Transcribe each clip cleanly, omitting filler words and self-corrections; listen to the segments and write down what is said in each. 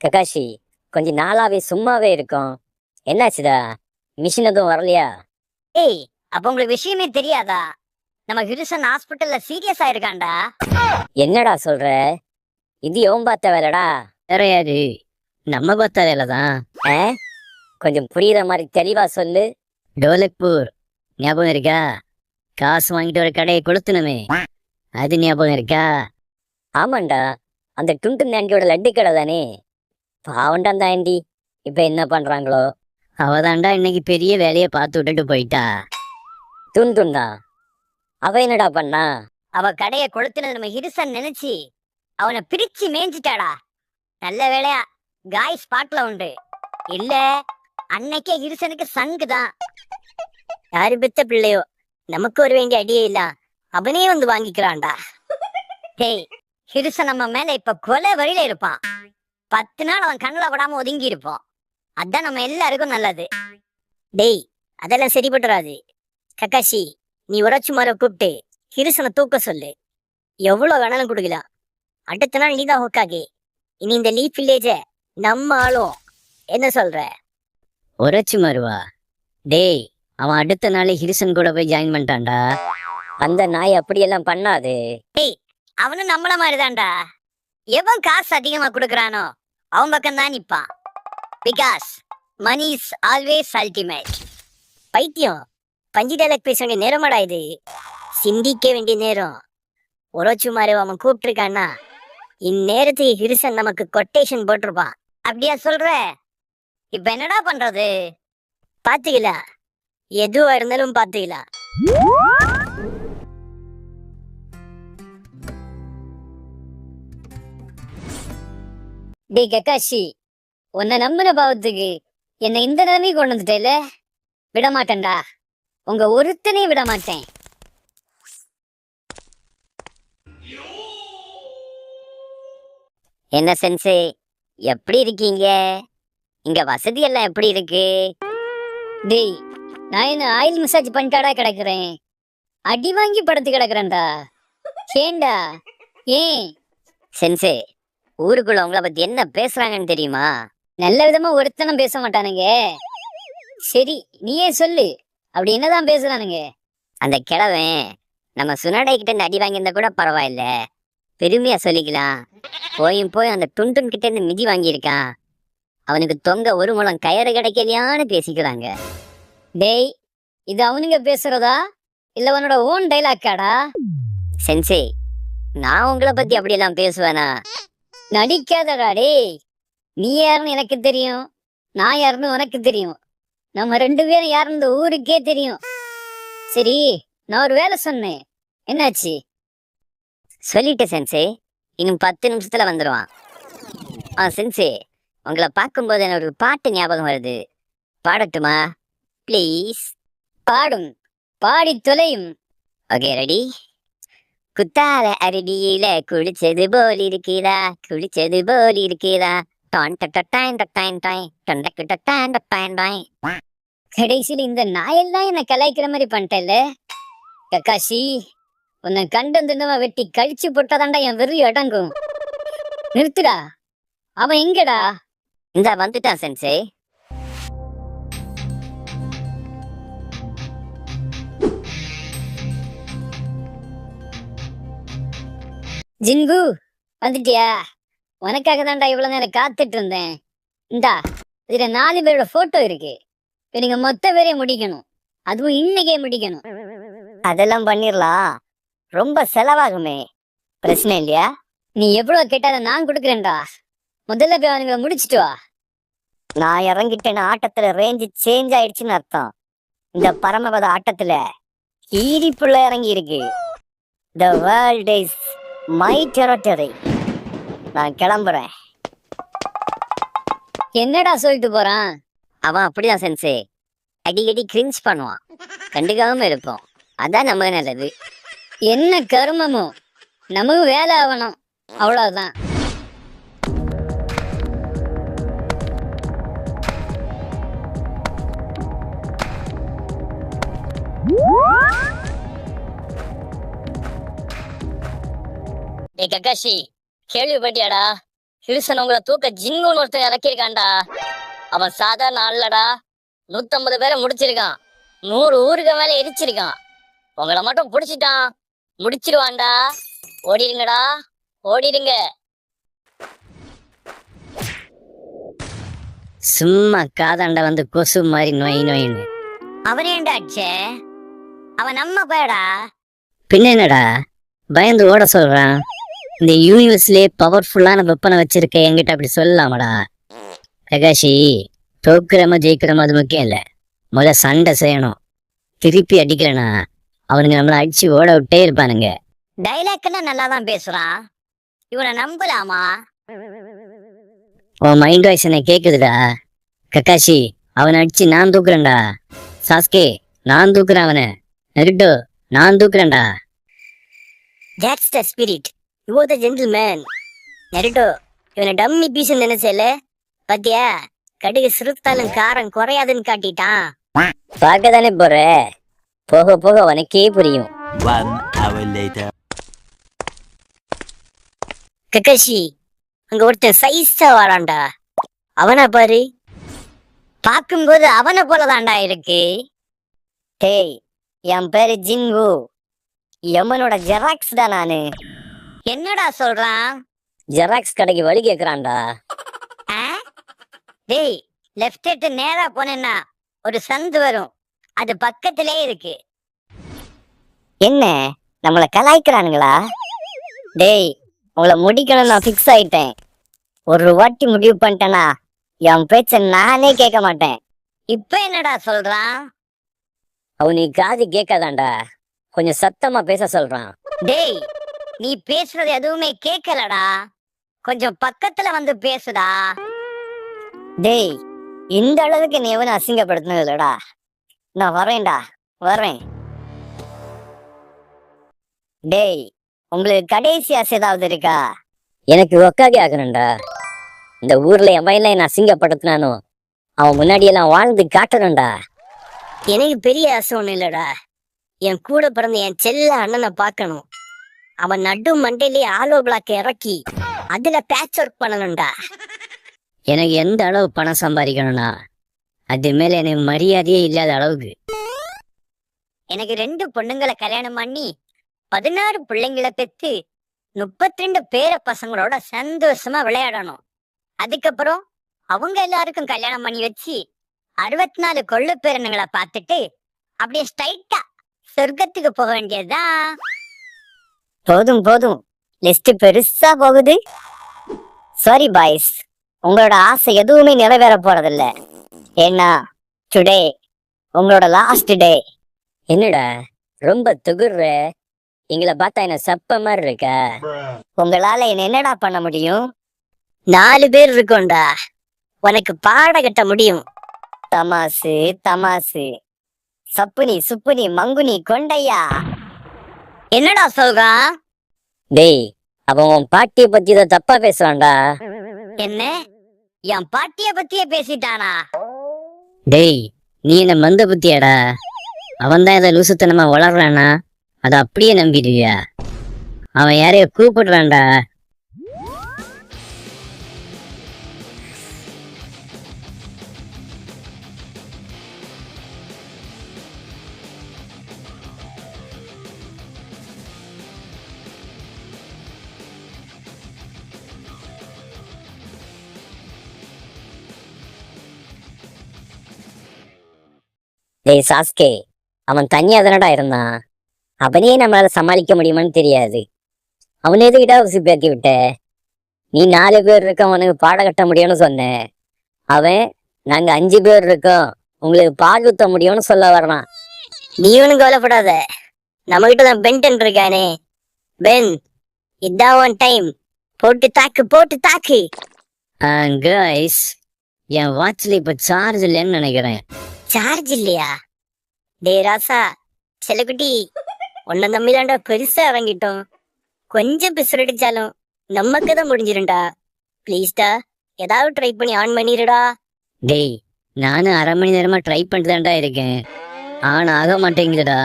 Kakashi, கொஞ்ச நாளாவே சும்மாவே இருக்கும். என்னாச்சுடா? மிஷின் எதுவும் வரலையா? ஏய், அப்ப உங்களுக்கு விஷயமே தெரியாதா? நம்ம ஹிருசன் ஹாஸ்பிட்டல்ல சீரியஸ் ஆயிருக்கான்டா. என்னடா சொல்ற? இது எவன் பார்த்த வேலைடா? கிடையாது, நம்ம பார்த்த வேலைதான். ஆ? கொஞ்சம் புரியுற மாதிரி தெளிவா சொல்லு. டோலக்பூர் ஞாபகம் இருக்கா? காசு வாங்கிட்டு ஒரு கடையை கொளுத்துனமே, அது ஞாபகம் இருக்கா? ஆமாண்டா, அந்த டுண்டு ஆண்டியோட லட்டு கடை தானே. பாவண்டா அந்த ஆண்டி. இப்ப என்ன பண்றாங்களோ? அவதான்டா இன்னைக்கு பெரிய வேலையை பார்த்து விட்டுட்டு போயிட்டா. துண்டுண்டா? அவ என்னடா பண்ணா? அவ கடையை கொளுத்துனது நம்ம ஹிருசன் நினைச்சு அவனை பிரிச்சு மேய்ஞ்சிட்டாடா. நல்ல வேலையா காய் ஸ்பாட்ல உண்டு. இல்ல அன்னைக்கே ஹிருசனுக்கு சங்கு தான். யாரு பெத்த பிள்ளையோ, நமக்கு ஒரு வேண்டிய அடியே இல்ல, அவனே வந்து வாங்கிக்கிறான்டா. டேய், ஹிருசன் நம்ம மேல இப்ப கொலை வழியில இருப்பான். 10 நாள் அவன் கண்ணுல படாம ஒதுங்கி இருப்போம். அதான் நம்ம எல்லாருக்கும் நல்லது. டேய், அதெல்லாம் சரிபட்டுறாது. கக்காஷி, நீ உரச்சுமார கூப்பிட்டு ஹிருசனை தூக்க சொல்லு. எவ்வளவு வேணாலும் கொடுக்கலாம். அடுத்த நாள் நீதான் ஹோக்காகே. இனி இந்த லீஃப் வில்லேஜ நம்ம ஆளும். என்ன சொல்ற? உரைச்சு மருவா? டேய், அவன் அடுத்த நாளே ஹிருசன் கூட போய் ஜாயின் பண்ணிட்டான்டா. அந்த நாய் அப்படியெல்லாம் பண்ணாது. டேய், அவனும் நம்மள மாதிரிதான்டா. எவன் காசு அதிகமா கொடுக்கறானோ அவன் பக்கம் தான் நிப்பான். Because money is always ultimate. பைத்தியம், பஞ்சு டைலாக் பேச வேண்டிய நேரமாடா இது. சிந்திக்க வேண்டிய நேரம். ஒரோச்சுமாரு அவன் கூப்பிட்டுருக்கான்னா இந்நேரத்துக்கு ஹிருசன் நமக்கு கொட்டேஷன் போட்டிருப்பான். அப்படியா சொல்ற? இப்ப என்னடா பண்றது? பாத்துக்கலாம், எதுவா இருந்தாலும் பாத்துக்கலாம். டேய் கக்காஷி, உன்னை நம்பின பாவத்துக்கு என்னை இந்த நிலைமை கொண்டு வந்துட்டேல. விட மாட்டேன்டா, உங்க ஒருத்தனையும் விட மாட்டேன். என்ன சென்சே, எப்படி இருக்கீங்க? இங்க வசதி எல்லாம் எப்படி இருக்கு? டேய், நான் என்ன ஆயில் மசாஜ் பண்ணிட்டாடா கிடக்குறேன்? அடி வாங்கி படுத்து கிடக்குறேன்டா. ஏண்டா? ஏன் சென்சே, ஊருக்குள்ள உங்களை பத்தி என்ன பேசுறாங்கன்னு தெரியுமா? நல்ல விதமா ஒருத்தனும் பேச மாட்டானுங்க. சரி, நீயே சொல்லு, அப்படி என்னதான் பேசுறானுங்க? அந்த கிழவன் நம்ம சுனடை கிட்ட இருந்து அடி வாங்கியிருந்தா கூட பரவாயில்ல, பெருமையா சொல்லிக்கலாம். போய் அந்த டுன்டுன் கிட்ட இருந்து மிதி வாங்கியிருக்கான். அவனுக்கு தொங்க ஒரு முழம் கயறு கிடைக்கலையான்னு பேசிக்கிறாங்க. டேய், இது அவனுங்க பேசுறதா இல்ல உன்னோட ஓன் டைலாக்காடா? சென்சே, நான் உங்களை பத்தி அப்படியெல்லாம் பேசுவேனா? நடிக்காதடா டேய். நீ யாருன்னு எனக்கு தெரியும், நான் யாருன்னு உனக்கு தெரியும். நம்ம 2 பேரும் யாருன்னு ஊருக்கே தெரியும். சரி, நான் ஒரு வேலை சொன்னேன், என்னாச்சு? சொல்லிட்டேன் சென்சே, இன்னும் 10 நிமிஷத்துல வந்துடுவான். சென்சே, உங்களை பார்க்கும்போது எனக்கு ஒரு பாட்டு ஞாபகம் வருது. பாடட்டுமா? ப்ளீஸ். பாடும், பாடி தொலையும். Okay, ready? குத்தால அருவியில குளிச்சது போல் இருக்கிறா, குளிச்சது போல் இருக்கிறா. கடைசியில் இந்த நாயெல்லாம் என்ன கலாய்க்கிற மாதிரி பண்ணிட்டல. கக்காஷி, உன்னை கண்டு தினமா வெட்டி கழிச்சு போட்டாதாண்டா என் வெறி அடங்கும். நிறுத்துடா. அவன் எங்கடா? இந்த வந்துட்டான் சென்சே. ஜின்கு, வந்துட்டியா? உனக்காக தான்டா இவ்வளவு நேரம் காத்துட்டு இருந்தேன். இந்தா, இதுல 4 பேரோட போட்டோ இருக்கு. இப்ப நீங்க மொத்த பேரையும் முடிக்கணும், அதுவும் இன்னைக்கே முடிக்கணும். அதெல்லாம் பண்ணிடலாம், ரொம்ப செலவாகுமே. பிரச்சனை இல்லையா? நீ எவ்வளவு கேட்டாலும் நான் கொடுக்குறேன்டா. முதல்ல போய் அவனுங்களை முடிச்சுட்டு வா. நான் இறங்கிட்டேன்னு ஆட்டத்துல ரேஞ்சு சேஞ்ச் ஆயிடுச்சுன்னு அர்த்தம். இந்த பரமபத ஆட்டத்துல ஈரிப்புள்ள இறங்கி இருக்கு. The world is my territory. நான் கிளம்புறேன். என்னடா சொல்லிட்டு போறான்? அவன் அப்படிதான் சென்சே, அடிக்கடி கிரிஞ்ச் பண்ணுவான். கண்டுக்காம இருப்போம், அதான் நம்ம நல்லது. என்ன கருமமோ, நமக்கு வேலை ஆகணும், அவ்வளவுதான். கக்காஷி, கேள்விப்பட்டியாடா? ஹில்சன் உங்களை தூக்க ஜிங்குன்னு ஒருத்தன் இறக்கியிருக்கான்டா. அவன் சாதாரண ஆள்லடா. 150 பேரை முடிச்சிருக்கான். 100 ஊருக்கு மேல எரிச்சிருக்கான். உங்களை மட்டும் புடிச்சிட்டான், முடிச்சிருவான்டா. ஓடிடுங்கடா, ஓடிடுங்க. சும்மா காதாண்ட வந்து கொசு மாதிரி நோய் நோயின்னு. அவன் ஏன்டா அடிச்சே? அவன் நம்ம பேடா. பின்ன என்னடா பயந்து ஓட சொல்றான்? இந்த யூனிவர்ஸ்லயே பவர்ஃபுல்லான வெப்பனை வச்சிருக்க என்கிட்ட அப்படி சொல்லலாமடா? பிரகாஷி, தோக்குறமோ ஜெயிக்கிறமோ அது முக்கியம் இல்ல, முதல்ல சண்டை செய்யணும். திருப்பி அடிக்கிறேனா அவனுங்க நம்மள அடிச்சு ஓட விட்டே இருப்பானுங்க. டைலாக்னா நல்லா தான் பேசுறான். இவனை நம்பலாமா? உன் மைண்ட் வாய்ஸ் என்ன கேக்குதுடா. கக்காஷி, அவனை அடிச்சு நான் தூக்குறேன்டா. சாஸ்கே, நான் தூக்குறேன் அவனை. நெருட்டோ, நான் தூக்குறேன்டா. That's the spirit. You are the gentleman. நெருட்டோ, இவனை டம்மி பீஸ் நினைச்சல பாத்தியா? கடுகு சிறுத்தாலும் காரம் குறையாதுன்னு காட்டிட்டான். பார்க்க தானே போற, போக போக உனக்கே புரியும். 1 hour later. கக்காஷி, அங்க ஒருத்தன் சைஸா வரான்டா. அவனை பாரு, பார்க்கும்போது அவனை போலதான்டா இருக்கு. டேய், என் பேரு ஜின்வு. யமனோட ஜெராக்ஸ் தான் நானு. என்னடா சொல்றான்? ஜெராக்ஸ் கடைக்கு வழி கேக்குறான்டா. ஆ? டேய், லெஃப்ட் எடுத்து நேரா போனேன்னா ஒரு சந்து வரும், அது பக்கத்திலே இருக்கு. என்ன நம்மளை கலாய்க்கிறானுங்களா? டேய், உங்களை முடிக்கணும் நான் ஃபிக்ஸ் ஆயிட்டேன். ஒரு வாட்டி முடிவு பண்ணிட்டேனா என் பேச்ச நானே கேட்க மாட்டேன். இப்ப என்னடா சொல்றான்? அவனுக்கு காது கேட்காதான்டா, கொஞ்சம் சத்தமா பேச சொல்றான். டேய், நீ பேசுறது எதுவுமே கேட்கலடா, கொஞ்சம் பக்கத்துல வந்து பேசுடா. டேய், இந்த அளவுக்கு நீ எவனும் அசிங்கப்படுத்தினது இல்லடா. நான் வரேன்டா, வரேன். டேய், உங்களுக்கு கடைசி ஆசை ஏதாவது இருக்கா? எனக்கு ஒக்காகி ஆகணும்டா. இந்த ஊர்ல என் வயல என்ன அசிங்கப்படுத்தினானோ அவன் முன்னாடியெல்லாம் வாழ்ந்து காட்டணும்டா. எனக்கு பெரிய ஆசை ஒண்ணு இல்லடா, என் கூட பிறந்த என் செல்ல அண்ணனை பார்க்கணும். அவன் நடு மண்டையிலேயே ஆலோ பிளாக் இறக்கி அதுல பேட்ச் ஒர்க் பண்ணணும்டா. எனக்கு எந்த அளவு பணம் சம்பாதிக்கணும்னா அது மேல எனக்கு மரியாதையே இல்லாத அளவுக்கு. எனக்கு 2 பொண்ணுங்களை கல்யாணம் பண்ணி 16 பிள்ளைங்களை பெத்து 32 பேர பசங்களோட சந்தோஷமா விளையாடணும். அதுக்கப்புறம் அவங்க எல்லாருக்கும் கல்யாணம் பண்ணி வச்சு 64 கொள்ளு பேரனுங்களை பார்த்துட்டு அப்படியே ஸ்ட்ரைட்டா சொர்க்கத்துக்கு போக வேண்டியதுதான். போதும் போதும், லிஸ்ட் பெருசா போகுது. சாரி பாய்ஸ், உங்களோட ஆசை எதுவுமே நிறைவேற போறதில்ல. ஏன்னா டுடே உங்களோட லாஸ்ட் டே. என்னடா ரொம்ப துகுற? எங்களை பார்த்தா என்ன சப்ப மாதிரி இருக்க? உங்களால என்ன என்னடா பண்ண முடியும்? 4 பேர் இருக்கோம்டா, உனக்கு பாட கட்ட முடியும். தமாசு தமாசு, சப்புனி சுப்புனி மங்குனி கொண்டையா. என்னடா சொல்றான்? டேய், அவன் உன் பாட்டிய பத்தி தான் தப்பா பேசுறான்டா. என்ன, என் பாட்டிய பத்தியே பேசிட்டானா? டேய், நீ என்ன மந்த புத்தியாடா? அவன் தான் இதை லூசுத்தனமா வளர்றானா அதை அப்படியே நம்பிடுவியா? அவன் யாரைய கூப்பிடுறான்டா. டேய் சாஸ்கே, அவன் தனியா தானடா இருந்தான். அவனையே நம்மளால சமாளிக்க முடியுமான்னு தெரியாது. அவன் எதுக்கிட்டா உசுப்பேத்தி விட்ட? நீ 4 பேர் இருக்க அவனுக்கு பாட கட்ட முடியும்னு சொன்ன. அவன் நாங்க 5 பேர் இருக்கோம் உங்களுக்கு பால் ஊத்த முடியும்னு சொல்ல வர்றான். நீ ஒன்னும் கவலைப்படாத, நம்ம கிட்ட தான் பென்டன் இருக்கானே. பென், இதான் ஒன் டைம், போட்டு தாக்கு போட்டு தாக்கு. கைஸ், என் வாட்ச்ல இப்ப சார்ஜ் இல்லைன்னு நினைக்கிறேன். சார்ஜ் இல்லையா? டே ராசா, செல்லக்குட்டி, உன்னை நம்பி தாண்டா பெருசா இறங்கிட்டோம். கொஞ்சம் பிசுரடிச்சாலும் நம்ம கதை முடிஞ்சிரும்டா. ப்ளீஸ்டா, ஏதாவது ட்ரை பண்ணி ஆன் பண்ணிடுடா. டேய், நானும் 1/2 மணி நேரமா ட்ரை பண்ணிட்டு தான்டா இருக்கேன், ஆன் ஆக மாட்டேங்குதுடா.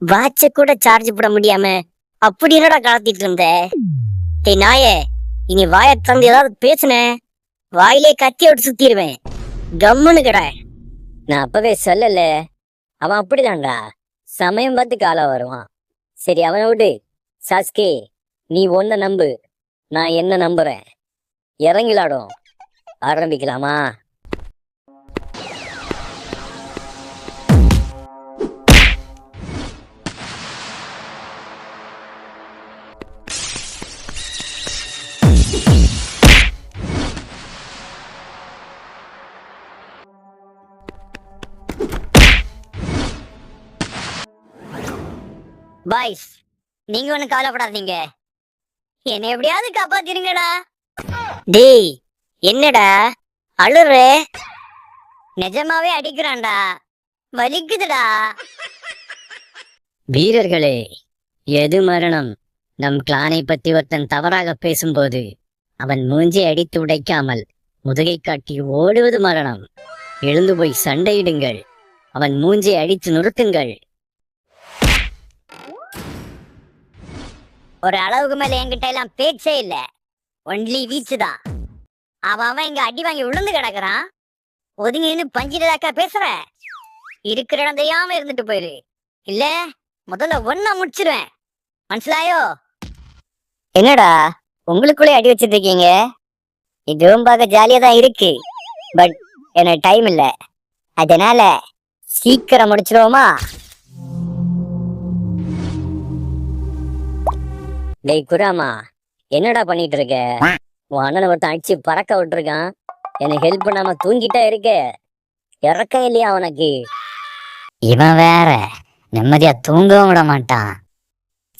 வாட்ச கூட சார்ஜ் போட முடியாம அப்படி என்னடா கலத்திட்டு இருந்த? டேய் நாயே, இனி வாயை திறந்து ஏதாவது பேசுனேன், வாயிலே கத்தி விட்டு சுத்திடுவேன். கம்முன்னு கிட. நான் அப்பவே சொல்லல, அவன் அப்படிதான்டா, சமயம் பார்த்து காலம் வருவான். சரி அவனை விடு. சாஸ்கே, நீ ஒன்ன நம்பு, நான் என்ன நம்புறேன். இறங்கிலாடும். ஆரம்பிக்கலாமா? பாய்ஸ், நீங்க ஒண்ணு கவலைப்படாதீங்க, என்னை எப்படியாவது காப்பாத்திருங்கடா. டேய், என்னடா அழுற? நிஜமாவே அடிக்கிறான்டா, வலிக்குதுடா. வீரர்களே, எது மரணம்? நம் கிளானை பத்தி ஒருத்தன் தவறாக பேசும்போது அவன் மூஞ்சி அடித்து உடைக்காமல் முதுகை காட்டி ஓடுவது மரணம். எழுந்து போய் சண்டையிடுங்கள், அவன் மூஞ்சி அடித்து நொறுக்குங்கள். ஒரு அளவுக்கு மேல என்கிட்ட எல்லாம் பேச்சே இல்ல, ஒன்லி வீச்சு தான். அவன் இங்க அடி வாங்கி விழுந்து கிடக்குறான், ஒதுங்கி நின்று பஞ்சிடாக்கா பேசுற? இருக்கிற இடம் தெரியாம இருந்துட்டு போயிரு, இல்ல முதல்ல ஒன்னா முடிச்சிருவேன், மனசிலாயோ? என்னடா உங்களுக்குள்ளே அடி வச்சிட்டு இருக்கீங்க? இதுவும் பார்க்க ஜாலியா தான் இருக்கு, பட் எனக்கு டைம் இல்ல, அதனால சீக்கிரம் முடிச்சிருவோமா? டேய் குராமா, என்னடா பண்ணிட்டு இருக்க? உன் அண்ணனை ஒருத்தன் அடிச்சு பறக்க விட்டுருக்கான், எனக்கு ஹெல்ப் பண்ணாம தூங்கிட்டா இருக்க. இறக்கம் இல்லையா அவனுக்கு? இவன் வேற நிம்மதியா தூங்கவும் விட மாட்டான்.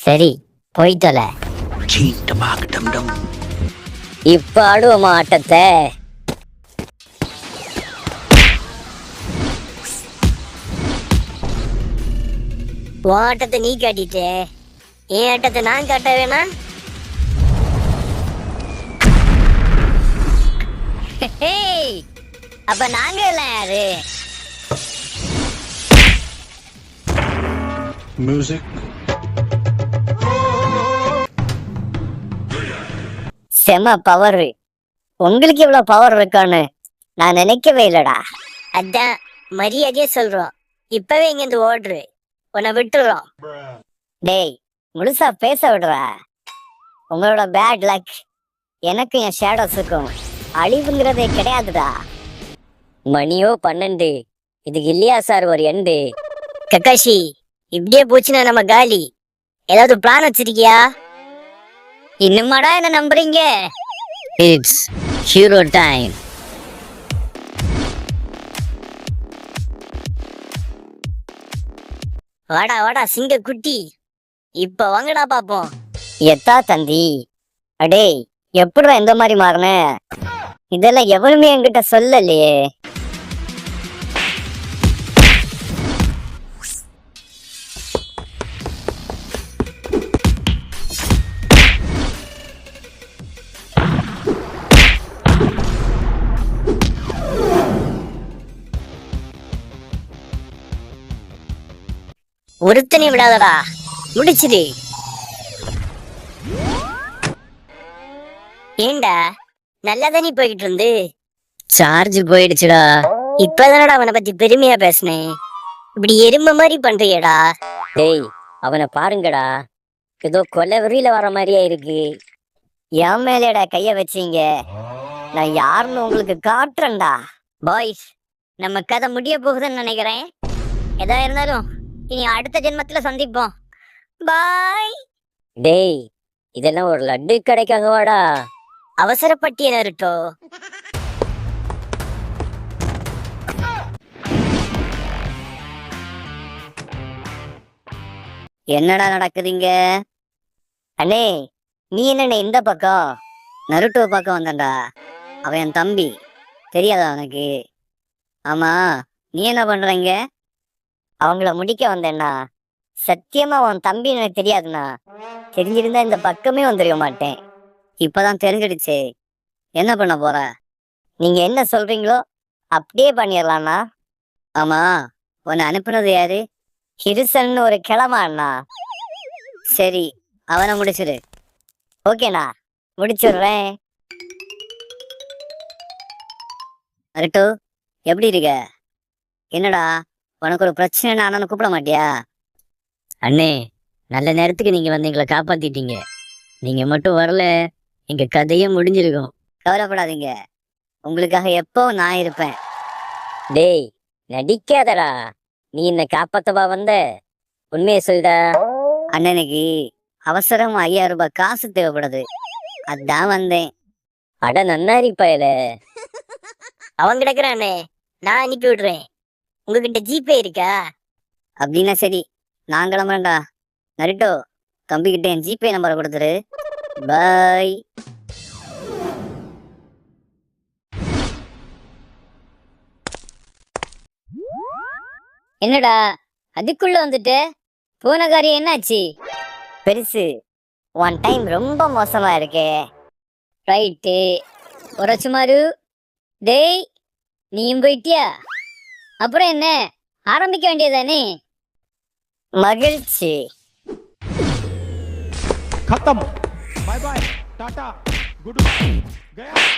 சரி போய்த்தல. Cheat the mark, dum dum. இப்ப ஆடுவோமா ஆட்டத்தை? உன் ஆட்டத்தை நீ காட்டிட்டே, என் ஆட்டத்தை நான் காட்ட வேணா? அப்ப நாங்க எல்லாம் யாரு? Music. செம பவர். உங்களுக்கு இவ்வளவு பவர் இருக்கான்னு நான் நினைக்கவே இல்லடா. அதான் மரியாதையே சொல்றோம், இப்பவே இங்க இருந்து ஓடுறு, உன்னை விட்டுறோம். டேய் முழுசா பேச விடுற. உங்களோட பேட் லக் எனக்கு என் ஷேடோஸுக்கும் அழிவுங்கிறதே கிடையாதுடா. மணியோ 12, இதுக்கு இல்லையா சார் ஒரு எண்டு? கக்காஷி, இப்படியே போச்சுன்னா நம்ம காலி. ஏதாவது பிளான் வச்சிருக்கியா? இன்னுமாடா என்ன நம்புறீங்க? It's hero time. வாடா வாடா சிங்க குட்டி, இப்ப வாங்கடா பாப்போம். எத்தா தந்தி, அடே எப்படிடா இந்த மாதிரி மாறின? இதெல்லாம் எவனுமே என்கிட்ட சொல்லலையே. ஒருத்தனை விடாதடா, முடிச்சிடு. ஏண்டா நல்லாதானே போய்கிட்டு இருந்து? சார்ஜ் போயிடுச்சுடா. இப்பதானடா அவனை பத்தி பெருமையா பேசினேன், இப்படி எறும்பு மாதிரி பண்றியடா. டேய் அவனை பாருங்கடா, ஏதோ கொலை வெறியில வர மாதிரியா இருக்கு. என் மேலேடா கைய வச்சீங்க, நான் யாருன்னு உங்களுக்கு காட்டுறேன்டா. பாய்ஸ், நம்ம கதை முடிய போகுதுன்னு நினைக்கிறேன். எதா இருந்தாலும் இனி அடுத்த ஜென்மத்துல சந்திப்போம். பாய். டேய், இதெல்லாம் ஒரு லட்டு கிடைக்காக வாடா. அவசரப்பட்டிய நருட்டோ. என்னடா நடக்குதுங்க? அண்ணே நீ என்னண்ணே இந்த பக்கம்? நருட்டோ பக்கம் வந்தண்டா. அவன் என் தம்பி, தெரியாதா அவனுக்கு? ஆமா, நீ என்ன பண்றீங்க? அவங்கள முடிக்க வந்தேன்னா. சத்தியமா உன் தம்பி எனக்கு தெரியாதுண்ணா. தெரிஞ்சிருந்தா இந்த பக்கமே வந்துருக்க மாட்டேன். இப்பதான் தெரிஞ்சிடுச்சு. என்ன பண்ண போற? நீங்க என்ன சொல்றீங்களோ அப்படியே பண்ணிடலாம்ண்ணா. ஆமா, உன்னை அனுப்புனது யாரு? ஹிருசன் ஒரு கிளமா அண்ணா. சரி, அவனை முடிச்சிடு. ஓகேண்ணா. முடிச்சிடுறேன். அருட்டு, எப்படி இருக்க? என்னடா, உனக்கு ஒரு பிரச்சனை அண்ணனை கூப்பிட மாட்டியா? அண்ணே, நல்ல நேரத்துக்கு நீங்க வந்து எங்களை காப்பாத்திட்டீங்க. நீங்க மட்டும் வரல, எங்க கதையே முடிஞ்சிருக்கும். கவலைப்படாதீங்க, உங்களுக்காக எப்போ நான் இருப்பேன். டேய், நடிக்காதடா. நீ என்ன காப்பாத்தவா வந்த? உண்மையை சொல்டா. அண்ணனுக்கு அவசரம் 5000 ரூபாய் காசு தேவைப்படுது, அதான் வந்தேன். அட நன்னாரி பயல. அவன் கிடக்குறானே, நான் அனுப்பி விடுறேன். உங்ககிட்ட ஜிபே இருக்கா? அப்படின்னா சரி, நான் கிளம்புறேன்டா. நரிட்டோ, தம்பிக்கிட்ட என் ஜிபே நம்பரை கொடுத்துரு. பாய். என்னடா அதுக்குள்ள வந்துட்டு? போன காரியம் என்னாச்சு? பெருசு, ஒன் டைம் ரொம்ப மோசமா இருக்கே. ரைட்டு. ஒரு சுமாரு. டேய், நீயும் போயிட்டியா? அப்புறம் என்ன, ஆரம்பிக்க வேண்டியதானே? மகிழ்ச்சி. खत्म। बाय बाय, टाटा, गुड, गया।